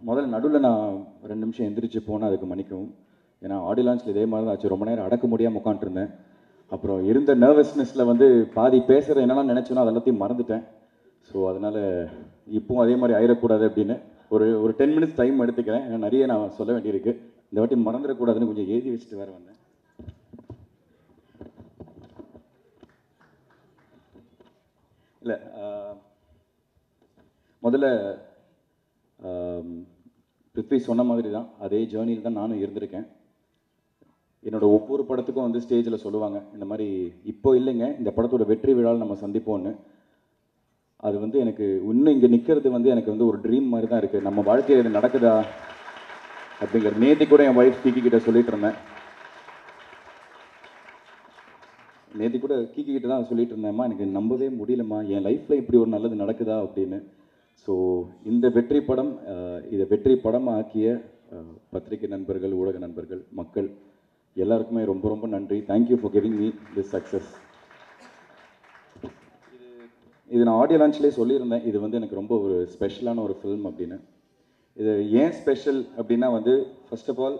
முதல்ல நடுவில் நான் 2 நிமிஷம் எந்திரிச்சு போனால் அதுக்கு மன்னிக்கவும். ஏன்னா ஆடியோ லான்ச்சில் இதே மாதிரி தான் ஆச்சு. ரொம்ப நேரம் அடக்க முடியாமல் உட்காந்துருந்தேன். அப்புறம் இருந்த நர்வஸ்னஸில் வந்து பாதி பேசுகிற என்னெல்லாம் நினச்சோன்னா அதெல்லாத்தையும் மறந்துட்டேன். ஸோ அதனால் இப்போவும் அதே மாதிரி ஆயிடக்கூடாது அப்படின்னு ஒரு 10 மினிட்ஸ் டைம் எடுத்துக்கிறேன். ஏன்னா நிறைய நான் சொல்ல வேண்டியிருக்கு. இந்த வாட்டி மறந்துடக்கூடாதுன்னு கொஞ்சம் எழுதி வச்சுட்டு வேறு வந்தேன். இல்லை, முதல்ல பிருத்வி சொன்ன மாதிரி தான் அதே ஜேர்னியில் தான் நானும் இருந்திருக்கேன். என்னோடய ஒவ்வொரு படத்துக்கும் வந்து ஸ்டேஜில் சொல்லுவாங்க இந்த மாதிரி இப்போ இல்லைங்க, இந்த படத்தோட வெற்றி விழாவில் நம்ம சந்திப்போம்னு. அது வந்து எனக்கு இன்னும் இங்கே நிற்கிறது வந்து எனக்கு வந்து ஒரு ட்ரீம் மாதிரி தான் இருக்குது. நம்ம வாழ்க்கையில் இது நடக்குதா அப்படிங்கிற நேத்தி கூட என் ஒய்ஃப் கீக்கி கிட்ட சொல்லிட்டு இருந்தேன். நேத்தி கூட கீக்கி கிட்ட தான் சொல்லிட்டு இருந்தேன்மா, எனக்கு நம்பவே முடியலம்மா, என் லைஃப்பில் இப்படி ஒரு நல்லது நடக்குதா அப்படின்னு. ஸோ இந்த வெற்றி படம், இதை வெற்றி படமாக ஆக்கிய பத்திரிகை நண்பர்கள், ஊடக நண்பர்கள், மக்கள் எல்லாருக்குமே ரொம்ப ரொம்ப நன்றி. Thank you for giving me this success. இது நான் ஆடியோ லான்ச்லேயே சொல்லியிருந்தேன், இது வந்து எனக்கு ரொம்ப ஒரு ஸ்பெஷலான ஒரு ஃபில்ம் அப்படின்னு. இது ஏன் ஸ்பெஷல் அப்படின்னா வந்து ஃபர்ஸ்ட் ஆஃப் ஆல்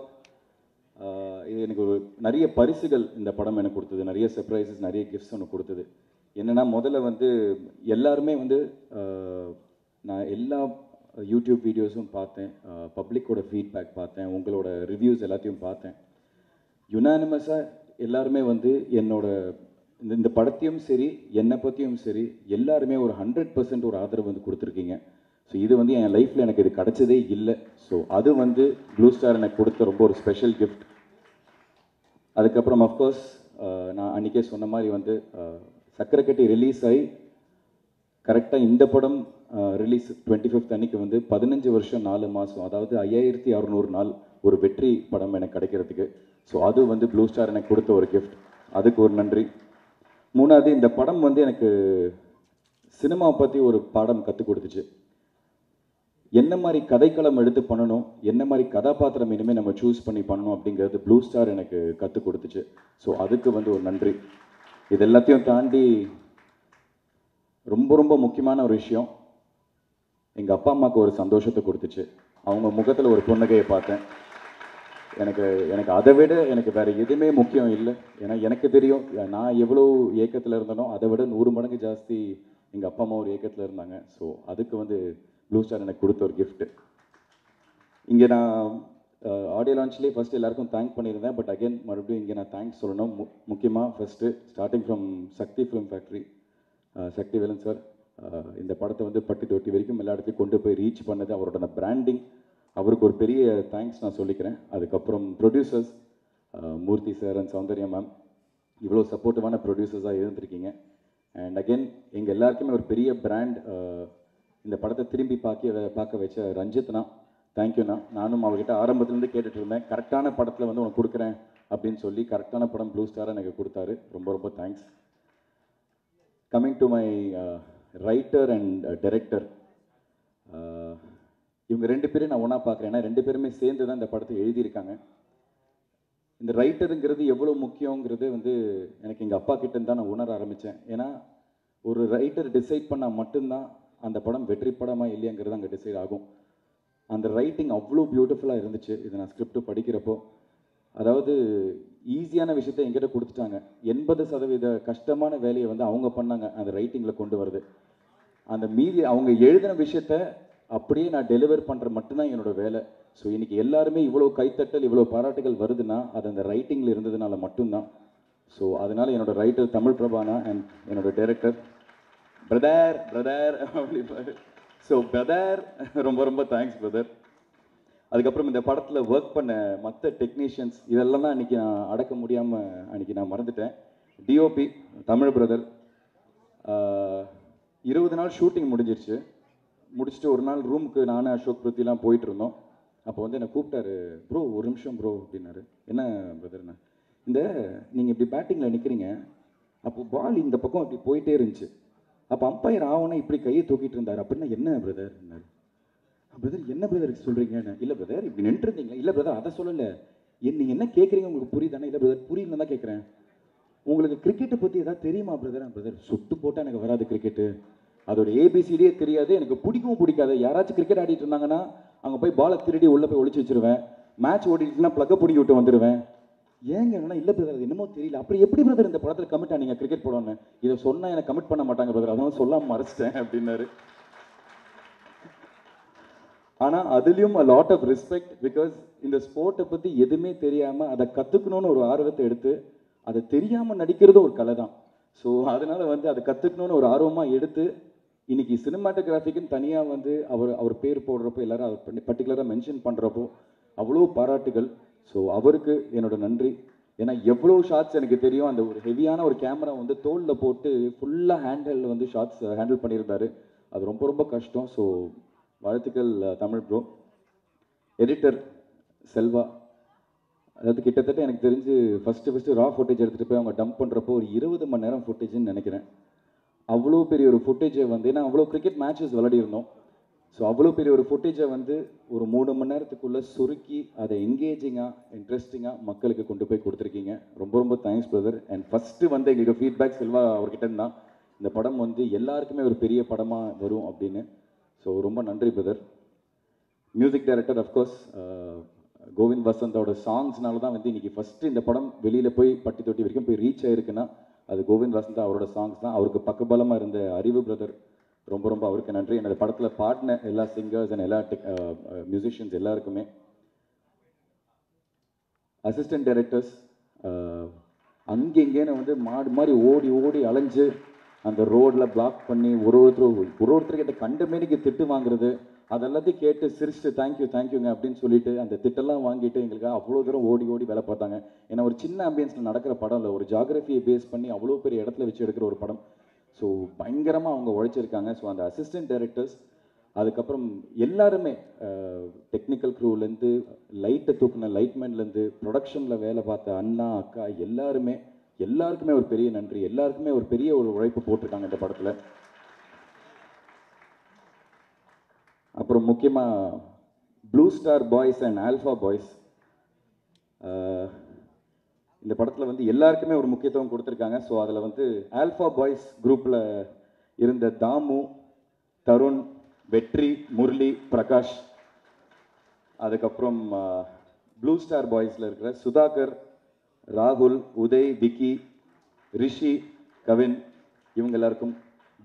இது எனக்கு ஒரு நிறைய பரிசுகள் இந்த படம் எனக்கு கொடுத்தது, நிறைய சர்ப்ரைசஸ், நிறைய கிஃப்ட்ஸ் ஒன்று கொடுத்தது. என்னென்னா முதல்ல வந்து எல்லாருமே வந்து நான் எல்லா யூடியூப் வீடியோஸும் பார்த்தேன், பப்ளிக்கோட ஃபீட்பேக் பார்த்தேன், உங்களோட ரிவ்யூஸ் எல்லாத்தையும் பார்த்தேன். யுனானிமஸாக எல்லாருமே வந்து என்னோட இந்த படத்தையும் சரி என்னை பற்றியும் சரி எல்லாருமே ஒரு 100% ஒரு ஆதரவு வந்து கொடுத்துருக்கீங்க. ஸோ இது வந்து என் லைஃப்பில் எனக்கு இது கிடைச்சதே இல்லை. ஸோ அது வந்து ப்ளூ ஸ்டார் எனக்கு கொடுத்த ரொம்ப ஒரு ஸ்பெஷல் கிஃப்ட். அதுக்கப்புறம் அஃப்கோர்ஸ் நான் அன்றைக்கே சொன்ன மாதிரி வந்து சக்கரைக்கட்டி ரிலீஸ் ஆகி கரெக்டாக இந்த படம் ரிலீஸ் 25th அன்னைக்கு வந்து 15 வருஷம் 4 மாதம், அதாவது 5600 நாள் ஒரு வெற்றி படம் எனக்கு கிடைக்கிறதுக்கு. ஸோ அது வந்து ப்ளூ ஸ்டார் எனக்கு கொடுத்த ஒரு கிஃப்ட், அதுக்கு ஒரு நன்றி. மூணாவது, இந்த படம் வந்து எனக்கு சினிமா பற்றி ஒரு பாடம் கற்றுக் கொடுத்துச்சு. என்ன மாதிரி கதைக்களம் எடுத்து பண்ணணும், என்ன மாதிரி கதாபாத்திரம் இனிமேல் நம்ம சூஸ் பண்ணி பண்ணணும் அப்படிங்கிறது ப்ளூ ஸ்டார் எனக்கு கற்றுக் கொடுத்துச்சு. ஸோ அதுக்கு வந்து ஒரு நன்றி. இது எல்லாத்தையும் தாண்டி ரொம்ப ரொம்ப முக்கியமான ஒரு விஷயம், எங்கள் அப்பா அம்மாவுக்கு ஒரு சந்தோஷத்தை கொடுத்துச்சு. அவங்க முகத்தில் ஒரு புன்னகையை பார்த்தேன். எனக்கு அதை விட எனக்கு வேறு எதுவுமே முக்கியம் இல்லை. ஏன்னா எனக்கு தெரியும் நான் எவ்வளோ ஏக்கத்தில் இருந்தனோ அதை விட 100 மடங்கு ஜாஸ்தி எங்கள் அப்பா அம்மா ஒரு ஏக்கத்தில் இருந்தாங்க. ஸோ அதுக்கு வந்து ப்ளூ ஸ்டார் எனக்கு கொடுத்த ஒரு கிஃப்ட்டு. இங்கே நான் ஆடியோ லான்ச்லேயே ஃபஸ்ட்டு எல்லாருக்கும் தேங்க் பண்ணியிருந்தேன். பட் அகைன் மறுபடியும் இங்கே நான் தேங்க்ஸ் சொல்லணும். முக்கியமாக first starting from Sakthi film factory, Sakthi Velan sir. இந்த படத்தை வந்து பட்டி தொட்டி வரைக்கும் எல்லா இடத்தையும் கொண்டு போய் ரீச் பண்ணது, அவரோட பிராண்டிங், அவருக்கு ஒரு பெரிய தேங்க்ஸ் நான் சொல்லிக்கிறேன். அதுக்கப்புறம் producers Murthy sir and Soundarya ma'am, இவ்வளோ சப்போர்ட்டிவான ப்ரொடியூசர்ஸாக இருந்திருக்கீங்க. அண்ட் அகெயின் எங்கள் எல்லாருக்குமே ஒரு பெரிய பிராண்ட் இந்த படத்தை திரும்பி பார்க்க வச்ச ரஞ்சித்னா, தேங்க்யூண்ணா. நானும் அவர்கிட்ட ஆரம்பத்துலேருந்து கேட்டுட்டு இருந்தேன், கரெக்டான படத்தில் வந்து உனக்கு கொடுக்குறேன் அப்படின்னு சொல்லி கரெக்டான படம் ப்ளூ ஸ்டாரை எனக்கு கொடுத்தாரு. ரொம்ப ரொம்ப thanks. Coming to my writer and director, இவங்க 2 பேரும் நான் ஒன்றா பார்க்குறேன். ஏன்னா 2 பேருமே சேர்ந்து தான் இந்த படத்தை எழுதியிருக்காங்க. இந்த ரைட்டருங்கிறது எவ்வளோ முக்கியங்கிறது வந்து எனக்கு எங்கள் அப்பா கிட்டேருந்து தான் நான் உணர ஆரம்பித்தேன். ஏன்னா ஒரு ரைட்டர் டிசைட் பண்ணால் மட்டும்தான் அந்த படம் வெற்றி படமாக இல்லையாங்கிறது அங்கே டிசைட் ஆகும். அந்த ரைட்டிங் அவ்வளோ பியூட்டிஃபுல்லாக இருந்துச்சு. இதை நான் ஸ்கிரிப்ட் படிக்கிறப்போ, அதாவது ஈஸியான விஷயத்தை என்கிட்ட கொடுத்துட்டாங்க. 80% கஷ்டமான வேலையை வந்து அவங்க பண்ணாங்க அந்த ரைட்டிங்கில் கொண்டு வருது. அந்த மீதி அவங்க எழுதின விஷயத்த அப்படியே நான் டெலிவர் பண்ணுற மட்டும்தான் என்னோட வேலை. ஸோ இன்றைக்கி எல்லாருமே இவ்வளோ கைத்தட்டல், இவ்வளோ பாராட்டுகள் வருதுன்னா அது அந்த ரைட்டிங்கில் இருந்ததுனால மட்டும்தான். ஸோ அதனால் என்னோட ரைட்டர் தமிழ் பிரபானா அண்ட் என்னோட டைரக்டர் பிரதர் அப்படி. ஸோ பிரதர், ரொம்ப ரொம்ப தேங்க்ஸ் பிரதர். அதுக்கப்புறம் இந்த படத்தில் ஒர்க் பண்ண மற்ற டெக்னீஷியன்ஸ், இதெல்லாம் தான் அன்றைக்கி நான் அடக்க முடியாமல் அன்றைக்கி நான் மறந்துட்டேன். டிஓபி தமிழ் பிரதர், 20 நாள் ஷூட்டிங் முடிச்சுட்டு ஒரு நாள் ரூமுக்கு நானும் அசோக் பிருத்திலாம் போயிட்டு இருந்தோம். அப்போ வந்து என்னை கூப்பிட்டாரு, ப்ரோ ஒரு நிமிஷம் ப்ரோ அப்படின்னாரு. என்ன பிரதர்ண்ணா, இந்த நீங்கள் இப்படி பேட்டிங்கில் நிற்கிறீங்க, அப்போ பால் இந்த பக்கம் அப்படி போயிட்டே இருந்துச்சு, அப்போ அம்பையர் ஆவணா இப்படி கையை தூக்கிட்டு இருந்தார் அப்படின்னா என்ன பிரதர்னாரு. பிரதர் என்ன பிரதருக்கு சொல்கிறீங்கன்னு. இல்லை பிரதர் இப்படி நின்றுருந்தீங்களா. இல்லை பிரதர் அதை சொல்லலை, நீங்கள் என்ன கேட்குறீங்க உங்களுக்கு புரியுதானே. இல்லை பிரதர் புரியலன்னு தான் கேட்குறேன். உங்களுக்கு கிரிக்கெட்டை பற்றி ஏதாவது தெரியுமா பிரதர். பிரதர் சுட்டு போட்டால் எனக்கு வராது கிரிக்கெட்டு, அதோட ஏபிசிடியே தெரியாது, எனக்கு பிடிக்கவும் பிடிக்காது. யாராச்சும் கிரிக்கெட் ஆடிட்டு இருந்தாங்கன்னா அங்கே போய் பாலை திருடி உள்ளே போய் ஒளிச்சு வச்சிருவேன். மேட்ச் ஓடிட்டுனா ப்ளக்கை பிடிக்கி விட்டு வந்துடுவேன். ஏங்க என்னன்னா இல்லை பிரதர், அது என்னமோ தெரியல. அப்படி எப்படி பிரதர் இந்த படத்தில் கமிட் ஆனீங்க கிரிக்கெட் போடணும்னு? இதை சொன்னால் எனக்கு கமிட் பண்ண மாட்டாங்க பிரதர், அதனால சொல்லாமல் மறைச்சிட்டேன் அப்படின்னாரு. ஆனால் அதுலேயும் a lot of respect, because இந்த ஸ்போர்ட்டை பற்றி எதுவுமே தெரியாமல் அதை கற்றுக்கணும்னு ஒரு ஆர்வத்தை எடுத்து அதை தெரியாமல் நடிக்கிறதும் ஒரு கலை தான். ஸோ அதனால வந்து அதை கற்றுக்கணும்னு ஒரு ஆர்வமாக எடுத்து இன்னைக்கு சினிமாட்டோகிராஃபிக்குன்னு தனியாக வந்து அவர் பேர் போடுறப்போ எல்லாரும் அவர் பர்டிகுலராக மென்ஷன் பண்ணுறப்போ அவ்வளோ பாராட்டுகள். ஸோ அவருக்கு என்னோட நன்றி. ஏன்னா எவ்வளோ ஷாட்ஸ் எனக்கு தெரியும். அந்த ஒரு ஹெவியான ஒரு கேமரா வந்து தோளில் போட்டு ஃபுல்லாக ஹேண்டில் வந்து ஷாட்ஸ் ஹேண்டில் பண்ணியிருந்தாரு. அது ரொம்ப ரொம்ப கஷ்டம். ஸோ வாழ்த்துக்கள் தமிழ் ப்ரோ. எடிட்டர் செல்வா, அதாவது கிட்டத்தட்ட எனக்கு தெரிஞ்சு ஃபஸ்ட்டு ரா ஃபுட்டேஜ் எடுத்துகிட்டு போய் அவங்க டம்ப் பண்ணுறப்போ ஒரு 20 மணி நேரம் ஃபுட்டேஜ்னு நினைக்கிறேன். அவ்வளோ பெரிய ஒரு ஃபுட்டேஜை வந்து, ஏன்னா அவ்வளோ கிரிக்கெட் மேட்சஸ் விளையாடிருந்தோம். ஸோ அவ்வளோ பெரிய ஒரு ஃபுட்டேஜை வந்து ஒரு 3 மணி நேரத்துக்குள்ளே சுருக்கி அதை என்கேஜிங்காக இன்ட்ரெஸ்டிங்காக மக்களுக்கு கொண்டு போய் கொடுத்துருக்கீங்க. ரொம்ப ரொம்ப தேங்க்ஸ் பிரதர். அண்ட் ஃபஸ்ட்டு வந்து எங்களுக்கு ஃபீட்பேக் செல்வா அவர்கிட்ட இருந்தால் இந்த படம் வந்து எல்லாருக்குமே ஒரு பெரிய படமாக வரும் அப்படின்னு. ஸோ ரொம்ப நன்றி brother. Music director of course Govind வசந்தோட சாங்ஸ்னால தான் வந்து இன்னைக்கு ஃபஸ்ட்டு இந்த படம் வெளியில் போய் பட்டி தொட்டி வரைக்கும் போய் ரீச் ஆயிருக்குன்னா அது கோவிந்த் வசந்தா அவரோட சாங்ஸ் தான். அவருக்கு பக்கபலமாக இருந்த அறிவு பிரதர், ரொம்ப ரொம்ப அவருக்கு நன்றி. என்னோட படத்தில் பாடின எல்லா சிங்கர்ஸ் அண்ட் எல்லா மியூசிஷியன்ஸ் எல்லாருக்குமே. அசிஸ்டன்ட் டைரக்டர்ஸ் அங்கெங்கேன்னு வந்து மாடு மாதிரி ஓடி ஓடி அலைஞ்சு அந்த ரோடில் பிளாக் பண்ணி ஒருத்தர்கிட்ட கண்ட மேனிக்கு திட்டு வாங்குறது, அதெல்லாத்தையும் கேட்டு சிரிச்சுட்டு தேங்க்யூங்க அப்படின்னு சொல்லிட்டு அந்த திட்டெல்லாம் வாங்கிட்டு எங்களுக்கு அவ்வளோ தூரம் ஓடி ஓடி வேலை பார்த்தாங்க. ஏன்னா ஒரு சின்ன ஆம்பியன்ஸில் நடக்கிற படம் இல்லை, ஒரு ஜாகிரபியை பேஸ் பண்ணி அவ்வளோ பெரிய இடத்துல வச்சு எடுக்கிற ஒரு படம். ஸோ பயங்கரமாக அவங்க உழைச்சிருக்காங்க. ஸோ அந்த அசிஸ்டன்ட் டைரக்டர்ஸ், அதுக்கப்புறம் எல்லாருமே டெக்னிக்கல் க்ரூலேருந்து லைட்டை தூக்குன லைட்மேன்லேருந்து ப்ரொடக்ஷனில் வேலை பார்த்த அண்ணா அக்கா எல்லாருக்குமே ஒரு பெரிய நன்றி. எல்லாருக்குமே ஒரு பெரிய ஒரு உழைப்பு போட்டிருக்காங்க இந்த படத்தில். அப்புறம் முக்கியமாக blue star boys and alpha boys, இந்த படத்தில் வந்து எல்லாருக்குமே ஒரு முக்கியத்துவம் கொடுத்துருக்காங்க. ஸோ அதில் வந்து ஆல்ஃபா பாய்ஸ் குரூப்பில் இருந்த தாமு, தருண், வெற்றி, முரளி, பிரகாஷ், அதுக்கப்புறம் ப்ளூ ஸ்டார் பாய்ஸில் இருக்கிற சுதாகர், ராகுல், உதய், விக்கி, ரிஷி, கவின், இவங்க எல்லாருக்கும்,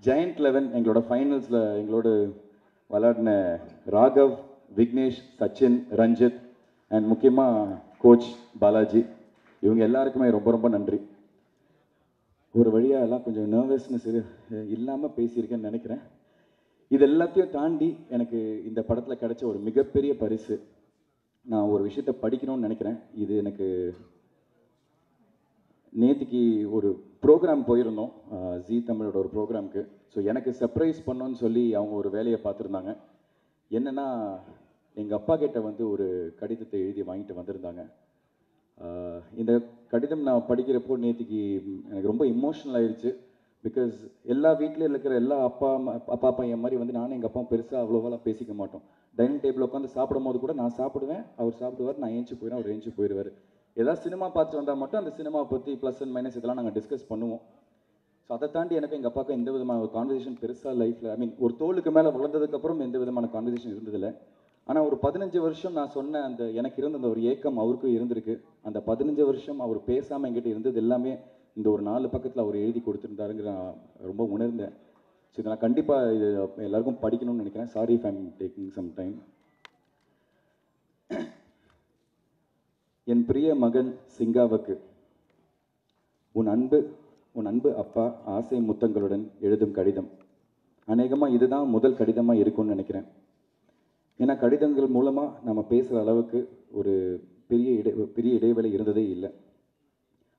ஜெயண்ட் 11 எங்களோட ஃபைனல்ஸில் எங்களோட விளையாடின ராகவ், விக்னேஷ், சச்சின், ரஞ்சித் அண்ட் முக்கியமாக கோச் பாலாஜி, இவங்க எல்லாருக்குமே ரொம்ப ரொம்ப நன்றி. ஒரு வழியாக எல்லாம் கொஞ்சம் நர்வஸ்னஸ் இல்லாமல் பேசியிருக்கேன்னு நினைக்கிறேன். இது எல்லாத்தையும் தாண்டி எனக்கு இந்த படத்தில் கிடைச்ச ஒரு மிகப்பெரிய பரிசு, நான் ஒரு விஷயத்தை படிக்கணும்னு நினைக்கிறேன். இது எனக்கு நேற்றுக்கு ஒரு ப்ரோக்ராம் போயிருந்தோம், ஜீ தமிழோட ஒரு ப்ரோக்ராமுக்கு. ஸோ எனக்கு சர்ப்ரைஸ் பண்ணோன்னு சொல்லி அவங்க ஒரு வேலையை பார்த்துருந்தாங்க. என்னென்னா எங்கள் அப்பா கிட்ட வந்து ஒரு கடிதத்தை எழுதி வாங்கிட்டு வந்திருந்தாங்க. இந்த கடிதம் நான் படிக்கிறப்போ நேற்றுக்கு எனக்கு ரொம்ப இமோஷனல் ஆயிடுச்சு. பிகாஸ் எல்லா வீட்லேயும் இருக்கிற எல்லா அப்பா பையன் மாதிரி வந்து நானும் எங்கள் அப்பாவும் பெருசாக அவ்வளோவெல்லாம் பேசிக்க மாட்டோம். டைனிங் டேபிள் உட்காந்து சாப்பிடும் போது கூட நான் சாப்பிடுவேன், அவர் சாப்பிடுவார், நான் ஏஞ்சி போயிடுவேன், அவர் ஏஞ்சி போயிடுவார். ஏதாவது சினிமா பார்த்து வந்தால் மட்டும் அந்த சினிமாவை பற்றி ப்ளஸ் அண்ட் மைனஸ் இதெல்லாம் நாங்கள் டிஸ்கஸ் பண்ணுவோம். ஸோ அதை தாண்டி எனக்கு எங்கள் அப்பாவுக்கும் எந்த விதமான ஒரு கான்வர்சேஷன் பெருசாக லைஃப்பில், ஐ மீன் ஒரு தோளுக்கு மேலே வளர்ந்ததுக்கப்புறம் எந்த விதமான கான்வர்சேஷன் இருந்ததில்லை. ஆனால் ஒரு 15 வருஷம் நான் சொன்ன அந்த எனக்கு இருந்த அந்த ஒரு ஏக்கம் அவருக்கும் இருந்திருக்கு. அந்த 15 வருஷம் அவர் பேசாமல் என்கிட்ட இருந்தது எல்லாமே இந்த ஒரு 4 பக்கத்தில் அவர் எழுதி கொடுத்துருந்தாருங்கிற நான் ரொம்ப உணர்ந்தேன். ஸோ இதை நான் கண்டிப்பாக இது எல்லாருக்கும் படிக்கணும்னு நினைக்கிறேன். Sorry if I'm taking some time. என் பிரிய மகன் சிங்காவுக்கு உன் அன்பு அப்பா ஆசை முத்தங்களுடன் எழுதும் கடிதம். அநேகமாக இதுதான் முதல் கடிதமாக இருக்கும்னு நினைக்கிறேன். ஏன்னா கடிதங்கள் மூலமாக நம்ம பேசுகிற அளவுக்கு ஒரு பெரிய இடைவேளை இருந்ததே இல்லை.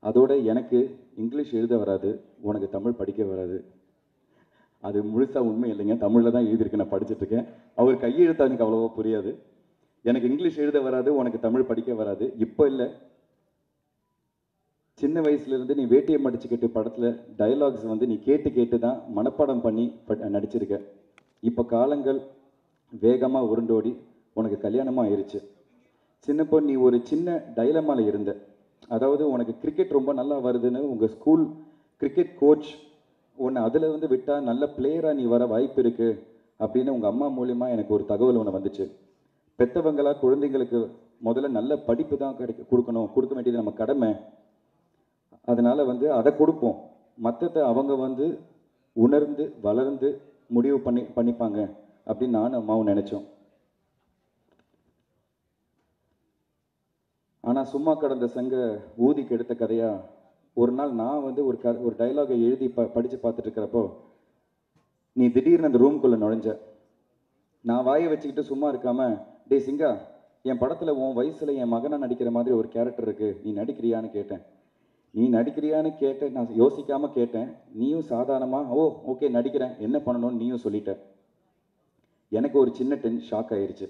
அதோட எனக்கு இங்கிலீஷ் எழுத வராது, உனக்கு தமிழ் படிக்க வராது. அது முழுசாக உண்மை இல்லைங்க, தமிழில் தான் எழுதியிருக்கேன், நான் படிச்சுட்ருக்கேன். அவர் கையெழுத்தா எனக்கு அவ்வளோவா புரியாது. எனக்கு இங்கிலீஷ் எழுத வராது, உனக்கு தமிழ் படிக்க வராது. இப்போ இல்லை, சின்ன வயசுலேருந்து நீ வேட்டியை மடிச்சுக்கிட்டு படத்தில் டயலாக்ஸ் வந்து நீ கேட்டு தான் மனப்பாடம் பண்ணி நடிச்சிருக்க. இப்போ காலங்கள் வேகமாக உருண்டோடி உனக்கு கல்யாணமாக ஆயிடுச்சு. சின்னப்போ நீ ஒரு சின்ன டைலமாவில் இருந்த. அதாவது உனக்கு கிரிக்கெட் ரொம்ப நல்லா வருதுன்னு உங்கள் ஸ்கூல் கிரிக்கெட் கோச் உன்னை அதில் வந்து விட்டால் நல்ல பிளேயராக நீ வர வாய்ப்பு இருக்குது அப்படின்னு உங்கள் அம்மா மூலியமாக எனக்கு ஒரு தகவல் ஒன்று வந்துச்சு. பெற்றவங்களா குழந்தைங்களுக்கு முதல்ல நல்ல படிப்பு தான் கொடுக்க வேண்டியது நம்ம கடமை. அதனால வந்து அதை கொடுப்போம். மற்றதை அவங்க வந்து உணர்ந்து வளர்ந்து முடிவு பண்ணிப்பாங்க அப்படின்னு நானும் அம்மாவும் நினைச்சோம். ஆனால் சும்மா கடந்த சங்க ஊதி கெடுத்த கதையா ஒரு நாள் நான் வந்து ஒரு டைலாகை எழுதி படித்து பார்த்துட்டு இருக்கிறப்போ நீ திடீர்னு அந்த ரூம்குள்ளே நுழைஞ்ச. நான் வாயை வச்சுக்கிட்டு சும்மா இருக்காம, டே சிங்கா, என் படத்தில் உன் வயசில் என் மகனாக நடிக்கிற மாதிரி ஒரு கேரக்டர் இருக்குது, நீ நடிக்கிறியான்னு கேட்டேன். நீ நடிக்கிறியான்னு கேட்டேன், நான் யோசிக்காமல் கேட்டேன். நீயும் சாதாரணமாக ஓகே நடிக்கிறேன், என்ன பண்ணணும்னு நீயும் சொல்லிட்ட. எனக்கு ஒரு சின்ன ஷாக் ஆயிடுச்சு.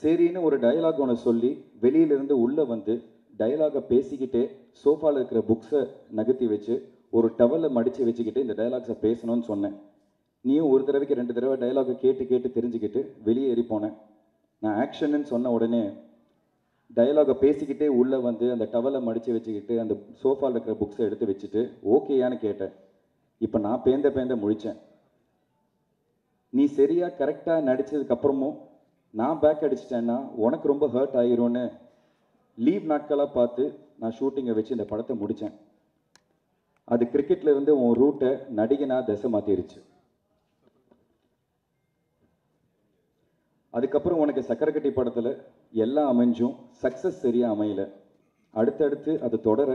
சரின்னு ஒரு டயலாக் ஒன்று சொல்லி வெளியிலிருந்து உள்ளே வந்து டயலாகை பேசிக்கிட்டே சோஃபாவில் இருக்கிற புக்ஸை நகர்த்தி வச்சு ஒரு டவலை மடித்து வச்சுக்கிட்டு இந்த டயலாக்ஸை பேசணும்னு சொன்னேன். நீயும் ஒரு தடவைக்கு 2 தடவை டயலாகை கேட்டு தெரிஞ்சுக்கிட்டு வெளியே ஏறி போனேன். நான் ஆக்ஷன்னு சொன்ன உடனே டயலாகை பேசிக்கிட்டே உள்ளே வந்து அந்த டவலை மடித்து வச்சுக்கிட்டு அந்த சோஃபாவில் இருக்கிற புக்ஸை எடுத்து வச்சுட்டு ஓகேயான்னு கேட்டேன். இப்போ நான் பேந்த முழித்தேன். நீ சரியாக கரெக்டாக நடித்ததுக்கப்புறமும் நான் பேக் அடிச்சிட்டேன்னா உனக்கு ரொம்ப ஹர்ட் ஆகிரும்னு லீவ் நாட்களாக பார்த்து நான் ஷூட்டிங்கை வச்சு இந்த படத்தை முடித்தேன். அது கிரிக்கெட்ல இருந்து உன் ரூட்டை நடிகனா திசை மாற்றிருச்சு. அதுக்கப்புறம் உனக்கு சக்கரக்கட்டி படத்தில் எல்லாம் அமைஞ்சும் சக்ஸஸ் சரியாக அமையல. அடுத்தடுத்து அது தொடர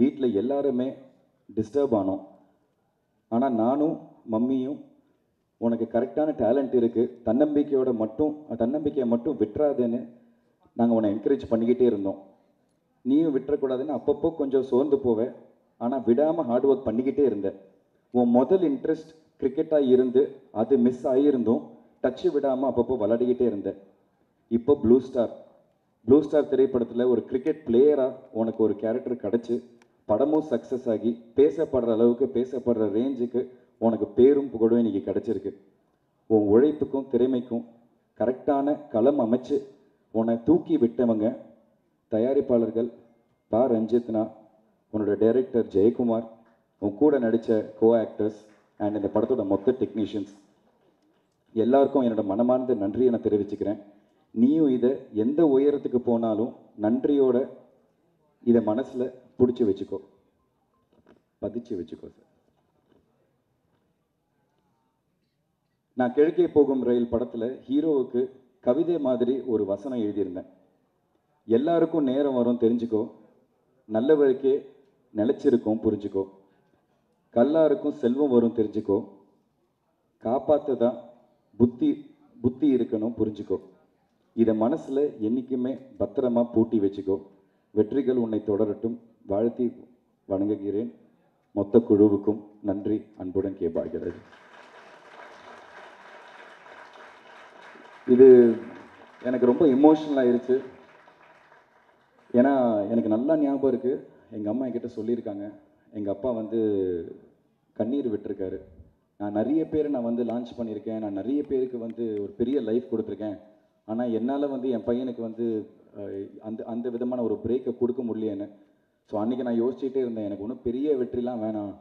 வீட்டில் எல்லாருமே டிஸ்டர்ப் ஆனோம். ஆனால் நானும் மம்மியும் உனக்கு கரெக்டான டேலண்ட் இருக்குது, தன்னம்பிக்கையை மட்டும் விட்டுறாதுன்னு நாங்கள் உன்னை என்கரேஜ் பண்ணிக்கிட்டே இருந்தோம். நீயும் விட்டுறக்கூடாதுன்னு அப்பப்போ கொஞ்சம் சோர்ந்து போவேன், ஆனால் விடாமல் ஹார்ட் ஒர்க் பண்ணிக்கிட்டே இருந்தேன். உன் முதல் இன்ட்ரெஸ்ட் கிரிக்கெட்டாக இருந்து அது மிஸ் ஆகியிருந்தும் டச்சு விடாமல் அப்பப்போ விளையாடிக்கிட்டே இருந்தேன். இப்போ ப்ளூ ஸ்டார் திரைப்படத்தில் ஒரு கிரிக்கெட் பிளேயராக உனக்கு ஒரு கேரக்டர் கிடச்சி படமும் சக்ஸஸ் ஆகி பேசப்படுற அளவுக்கு பேசப்படுற ரேஞ்சுக்கு உனக்கு பேரும் புகழும் இன்னைக்கு கிடச்சிருக்கு. உன் உழைப்புக்கும் திறமைக்கும் கரெக்டான களம் அமைச்சு உன்னை தூக்கி விட்டவங்க தயாரிப்பாளர்கள் ரஞ்சித்னா, உன்னோட டைரக்டர் ஜெயக்குமார், உன் கூட நடித்த கோ ஆக்டர்ஸ் அண்ட் இந்த படத்தோட மொத்த டெக்னீஷியன்ஸ் எல்லாருக்கும் என்னோட மனமார்ந்த நன்றியை நான் தெரிவிச்சுக்கிறேன். நீயும் இதை எந்த உயரத்துக்கு போனாலும் நன்றியோட இதை மனசில் பிடிச்சி வச்சுக்கோ, பதிச்சு வச்சுக்கோ சார். நான் கிழக்கே போகும் ரயில் படத்தில் ஹீரோவுக்கு கவிதை மாதிரி ஒரு வசனம் எழுதியிருந்தேன். எல்லாருக்கும் நேரம் வரும் தெரிஞ்சுக்கோ, நல்லவருக்கே நிலைச்சிருக்கும் புரிஞ்சுக்கோ, கல்லாருக்கும் செல்வம் வரும் தெரிஞ்சுக்கோ, காப்பாற்றதான் புத்தி இருக்கணும் புரிஞ்சுக்கோ. இதை மனசில் என்றைக்குமே பத்திரமா பூட்டி வச்சுக்கோ. வெற்றிகள் உன்னை தொடரட்டும். வாழ்த்தி வணங்குகிறேன். மொத்த குழுவுக்கும் நன்றி. அன்புடன் கே. பாக்யராஜ். இது எனக்கு ரொம்ப இமோஷனல் ஆயிடுச்சு. ஏன்னா எனக்கு நல்லா ஞாபகம் இருக்குது, எங்கள் அம்மா என்கிட்ட சொல்லியிருக்காங்க, எங்கள் அப்பா வந்து கண்ணீர் விட்டுருக்காரு. நான் நிறைய பேரை வந்து லான்ச் பண்ணியிருக்கேன், நான் நிறைய பேருக்கு வந்து ஒரு பெரிய லைஃப் கொடுத்துருக்கேன். ஆனால் என்னால் வந்து என் பையனுக்கு வந்து அந்த விதமான ஒரு பிரேக்கை கொடுக்க முடியலன்னு. ஸோ அன்றைக்கி நான் யோசிச்சுட்டே இருந்தேன், எனக்கு ஒன்றும் பெரிய வெற்றிலாம் வேணாம்,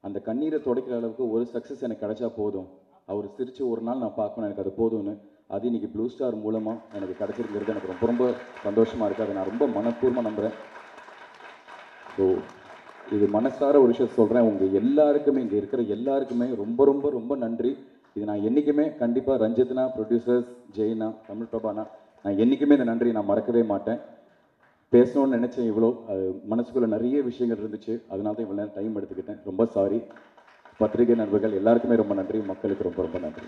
அந்த கண்ணீரை துடைக்கிற அளவுக்கு ஒரு சக்ஸஸ் எனக்கு கிடைச்சா போதும், அவர் சிரித்து ஒரு நாள் நான் பார்க்கணும், எனக்கு அது போதும்னு. அது இன்றைக்கி ப்ளூ ஸ்டார் மூலமாக எனக்கு கிடச்சிருக்கிறது எனக்கு ரொம்ப ரொம்ப சந்தோஷமாக இருக்குது. அதை நான் ரொம்ப மனப்பூர்வமாக நம்புகிறேன். ஸோ இது மனசார ஒரு விஷயம் சொல்கிறேன், உங்கள் எல்லாருக்குமே, இங்கே இருக்கிற எல்லாருக்குமே ரொம்ப ரொம்ப ரொம்ப நன்றி. இது நான் என்றைக்குமே கண்டிப்பாக ரஞ்சித்னா, ப்ரொடியூசர்ஸ், ஜெயினா, தமிழ் பிரபானா, நான் என்றைக்குமே இந்த நன்றி நான் மறக்கவே மாட்டேன். பேசணும்னு நினச்சேன், இவ்வளோ அது மனசுக்குள்ளே நிறைய விஷயங்கள் இருந்துச்சு, அதனால தான் இவ்வளோ நேரம் டைம் எடுத்துக்கிட்டேன். ரொம்ப சாரி. பத்திரிகை நண்பர்கள் எல்லாருக்குமே ரொம்ப நன்றி, மக்களுக்கு ரொம்ப ரொம்ப நன்றி.